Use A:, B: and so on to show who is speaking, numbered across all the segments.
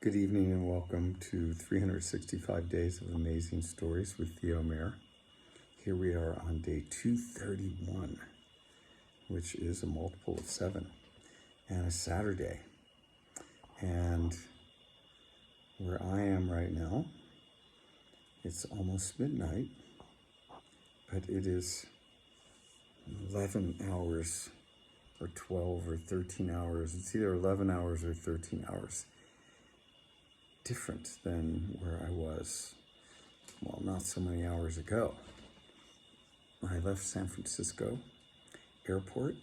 A: Good evening and welcome to 365 Days of Amazing Stories with Theo Mayer. Here we are on day 231, which is a multiple of 7, and a Saturday. And where I am right now, it's almost midnight, but it is 11 hours or 12 or 13 hours. It's either 11 hours or 13 hours different than where I was, well, not so many hours ago. I left San Francisco airport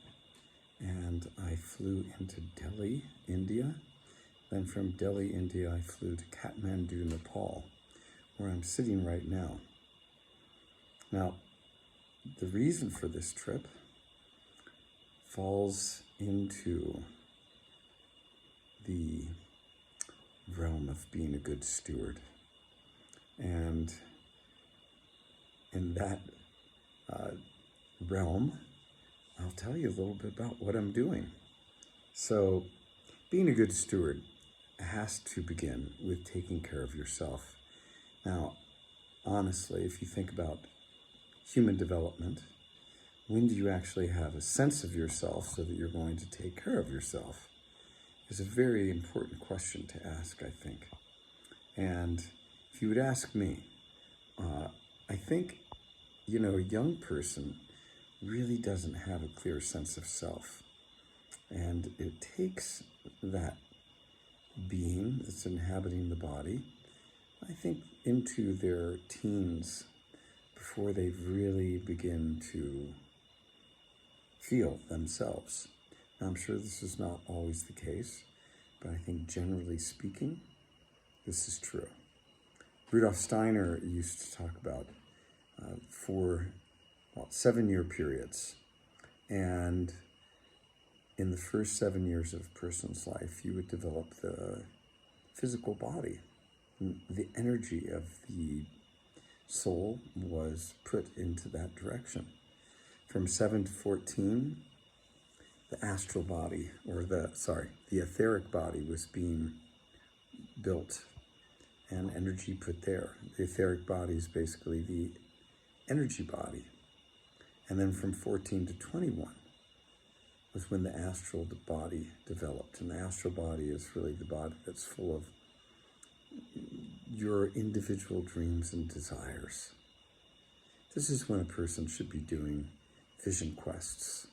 A: and I flew into Delhi, India. Then from Delhi, India, I flew to Kathmandu, Nepal, where I'm sitting right now. Now, the reason for this trip falls into the realm of being a good steward. And in that realm, I'll tell you a little bit about what I'm doing. So, being a good steward has to begin with taking care of yourself. Now, honestly, if you think about human development, when do you actually have a sense of yourself so that you're going to take care of yourself? Is a very important question to ask, I think. And if you would ask me, I think, a young person really doesn't have a clear sense of self. And it takes that being that's inhabiting the body, I think, into their teens before they really begin to feel themselves. Now, I'm sure this is not always the case, but I think generally speaking, this is true. Rudolf Steiner used to talk about 7-year periods. And in the first 7 years of a person's life, you would develop the physical body. The energy of the soul was put into that direction. From 7 to 14, the astral body, the etheric body was being built and energy put there. The etheric body is basically the energy body. And then from 14 to 21 was when the astral body developed. And the astral body is really the body that's full of your individual dreams and desires. This is when a person should be doing vision quests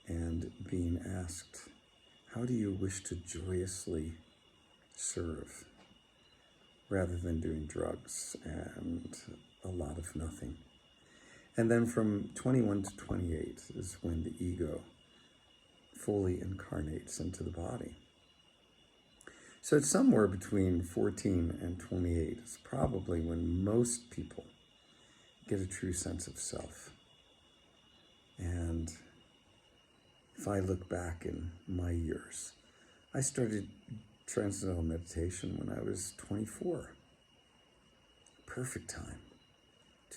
A: and being asked, how do you wish to joyously serve, rather than doing drugs and a lot of nothing. And then from 21 to 28 is when the ego fully incarnates into the body. So it's somewhere between 14 and 28 is probably when most people get a true sense of self. And if I look back in my years, I started transcendental meditation when I was 24. Perfect time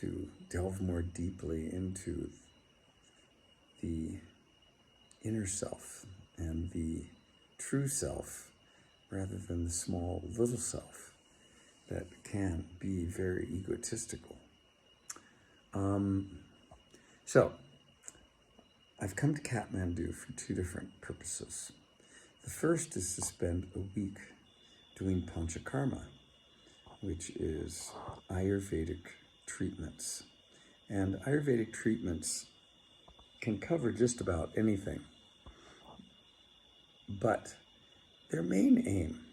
A: to delve more deeply into the inner self and the true self, rather than the small little self that can be very egotistical. So, I've come to Kathmandu for 2 different purposes. The first is to spend a week doing panchakarma, which is Ayurvedic treatments. And Ayurvedic treatments can cover just about anything. But their main aim,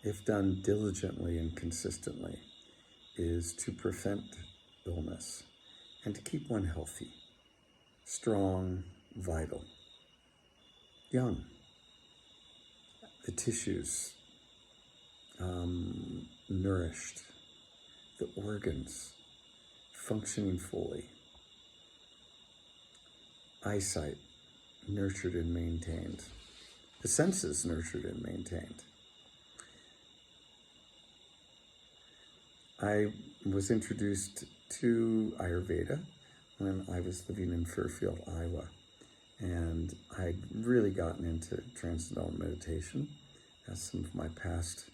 A: if done diligently and consistently, is to prevent illness and to keep one healthy, strong, vital, young. The tissues nourished, the organs functioning fully, eyesight nurtured and maintained, the senses nurtured and maintained. I was introduced to Ayurveda when I was living in Fairfield, Iowa. And I'd really gotten into transcendental meditation as some of my past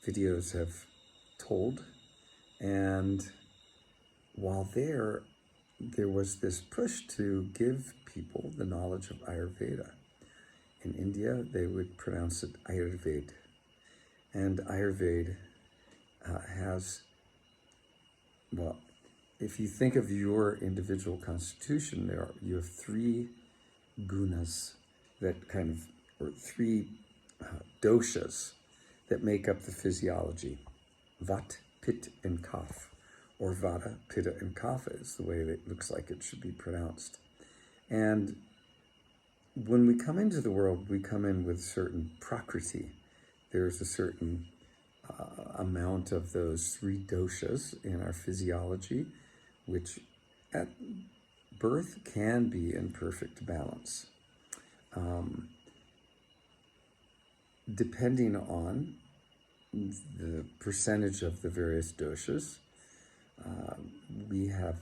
A: videos have told. And while there was this push to give people the knowledge of Ayurveda. In India, they would pronounce it Ayurved. And Ayurved has, well, if you think of your individual constitution, you have 3 gunas that kind of, or 3 doshas that make up the physiology. Vat, Pit, and Kapha. Or Vata, Pitta, and Kapha is the way that it looks like it should be pronounced. And when we come into the world, we come in with certain prakriti. There's a certain amount of those 3 doshas in our physiology, which at birth can be in perfect balance. Depending on the percentage of the various doshas, we have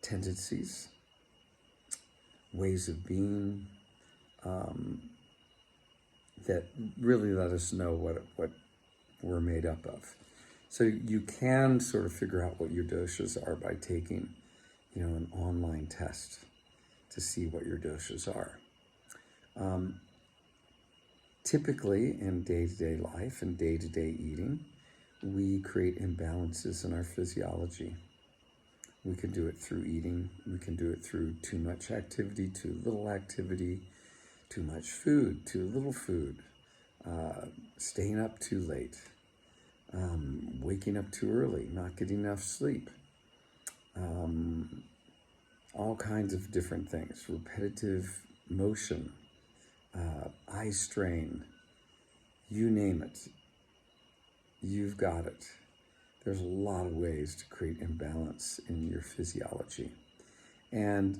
A: tendencies, ways of being, that really let us know what we're made up of. So you can sort of figure out what your doshas are by taking, an online test to see what your doshas are. Typically, in day-to-day life and day-to-day eating, we create imbalances in our physiology. We can do it through eating. We can do it through too much activity, too little activity, too much food, too little food, staying up too late, waking up too early, not getting enough sleep, all kinds of different things, repetitive motion, eye strain, you name it, you've got it. There's a lot of ways to create imbalance in your physiology. And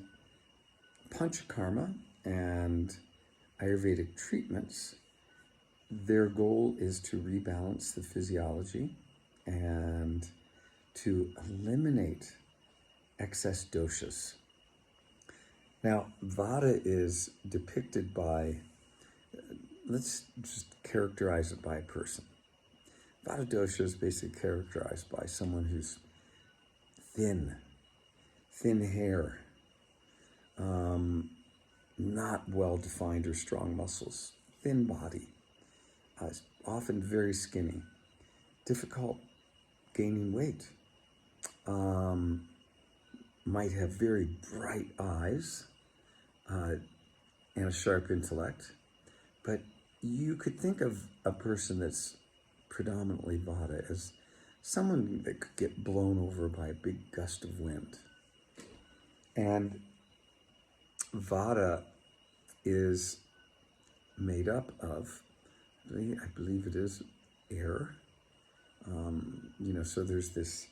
A: Panchakarma and Ayurvedic treatments, their goal is to rebalance the physiology and to eliminate excess doshas. Now, Vata is depicted by, let's just characterize it by a person. Vata dosha is basically characterized by someone who's thin hair, not well-defined or strong muscles, thin body, often very skinny, difficult gaining weight, might have very bright eyes and a sharp intellect, but you could think of a person that's predominantly Vata as someone that could get blown over by a big gust of wind. And Vata is made up of, I believe it is air. So there's this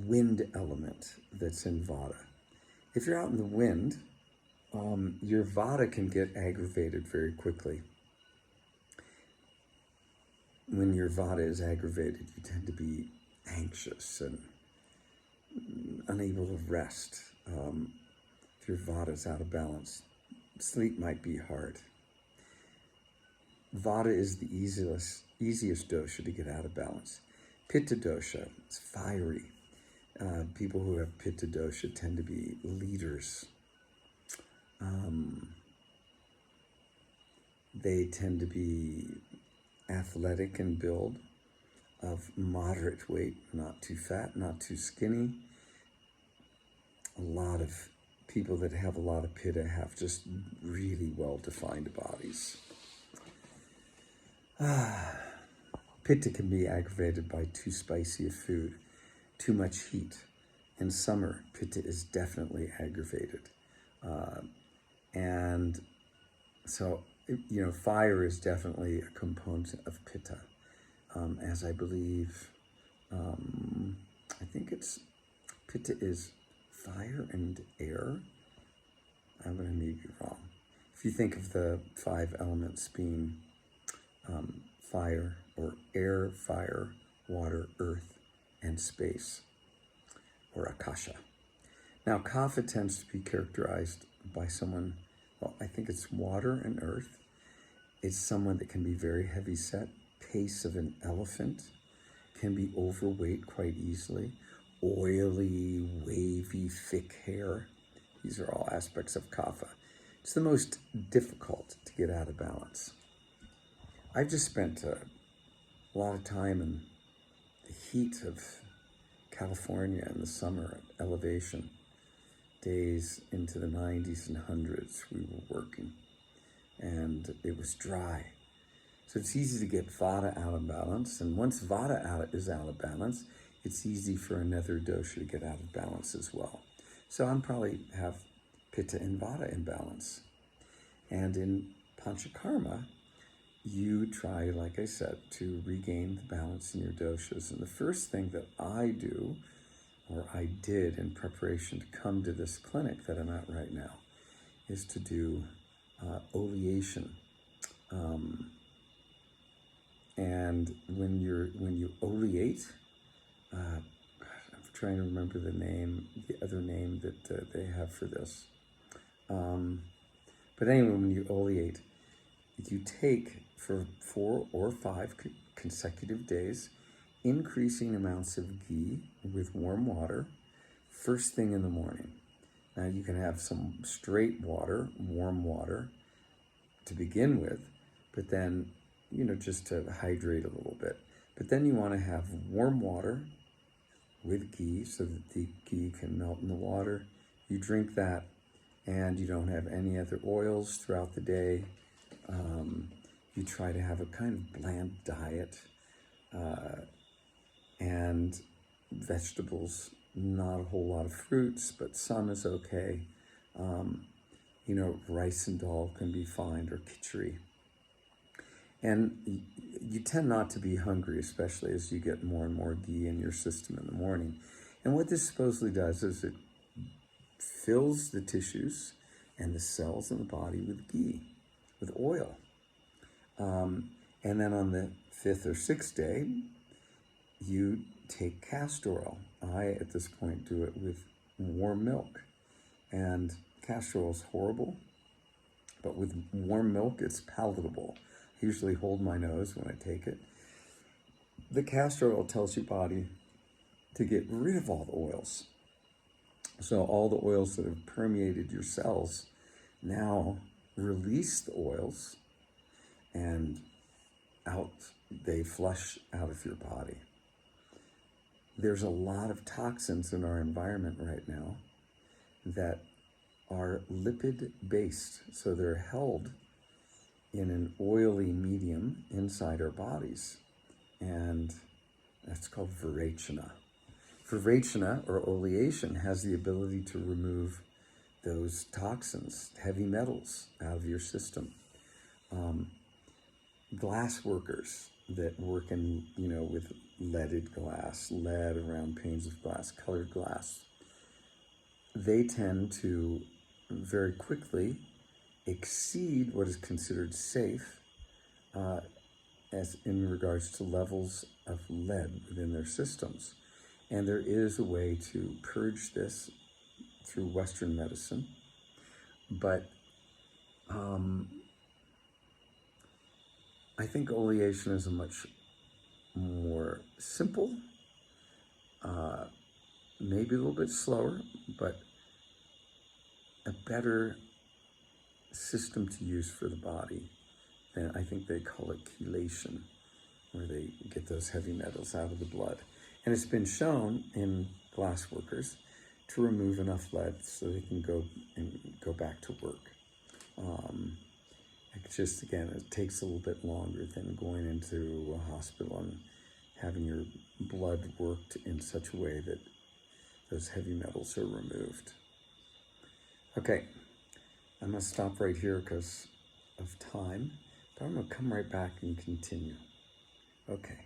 A: wind element that's in Vata. If you're out in the wind, your Vata can get aggravated very quickly. When your Vata is aggravated, you tend to be anxious and unable to rest. If your Vata is out of balance, sleep might be hard. Vata is the easiest dosha to get out of balance. Pitta dosha, it's fiery. People who have Pitta dosha tend to be leaders. They tend to be athletic in build, of moderate weight, not too fat, not too skinny. A lot of people that have a lot of Pitta have just really well-defined bodies. Pitta can be aggravated by too spicy of food, too much heat. In summer, Pitta is definitely aggravated. And so, fire is definitely a component of Pitta, as I believe, I think Pitta is fire and air. I'm going to be wrong. If you think of the 5 elements being fire or air, fire, water, earth, and space, or akasha. Now, Kapha tends to be characterized by someone, I think it's water and earth, It's someone that can be very heavy set, pace of an elephant, can be overweight quite easily, oily, wavy, thick hair. These are all aspects of kapha. It's the most difficult to get out of balance. I've just spent a lot of time in the heat of California in the summer at elevation. Days into the 90s and 100s we were working, and it was dry. So it's easy to get vata out of balance, and once vata is out of balance, it's easy for another dosha to get out of balance as well. So I'm probably have pitta and vata in balance. And in panchakarma, you try, like I said, to regain the balance in your doshas. And the first thing that I do, or I did in preparation to come to this clinic that I'm at right now, is to do oleation. And when you oleate, I'm trying to remember the other name that they have for this. But anyway, when you oleate, you take for 4 or 5 consecutive days, increasing amounts of ghee with warm water, first thing in the morning. Now you can have some straight water, warm water, to begin with, but then, just to hydrate a little bit. But then you want to have warm water with ghee so that the ghee can melt in the water. You drink that, and you don't have any other oils throughout the day. You try to have a kind of bland diet, and vegetables, not a whole lot of fruits, but some is okay. Rice and dal can be fine, or khichdi. And you tend not to be hungry, especially as you get more and more ghee in your system in the morning. And what this supposedly does is it fills the tissues and the cells in the body with ghee, with oil. And then on the 5th or 6th day, you take castor oil. I, at this point, do it with warm milk. And castor oil is horrible, but with warm milk, it's palatable. I usually hold my nose when I take it. The castor oil tells your body to get rid of all the oils. So all the oils that have permeated your cells now release the oils, and they flush out of your body. There's a lot of toxins in our environment right now that are lipid-based, so they're held in an oily medium inside our bodies, and that's called virechana. Virechana, or oleation, has the ability to remove those toxins, heavy metals, out of your system. Glass workers that work in, with leaded glass, lead around panes of glass, colored glass, they tend to very quickly exceed what is considered safe as in regards to levels of lead within their systems. And there is a way to purge this through Western medicine, but I think oleation is a much more simple, maybe a little bit slower, but a better system to use for the body. And I think they call it chelation, where they get those heavy metals out of the blood. And it's been shown in glass workers to remove enough lead so they can go back to work. It's just, again, it takes a little bit longer than going into a hospital and having your blood worked in such a way that those heavy metals are removed. Okay, I'm going to stop right here because of time, but I'm going to come right back and continue. Okay.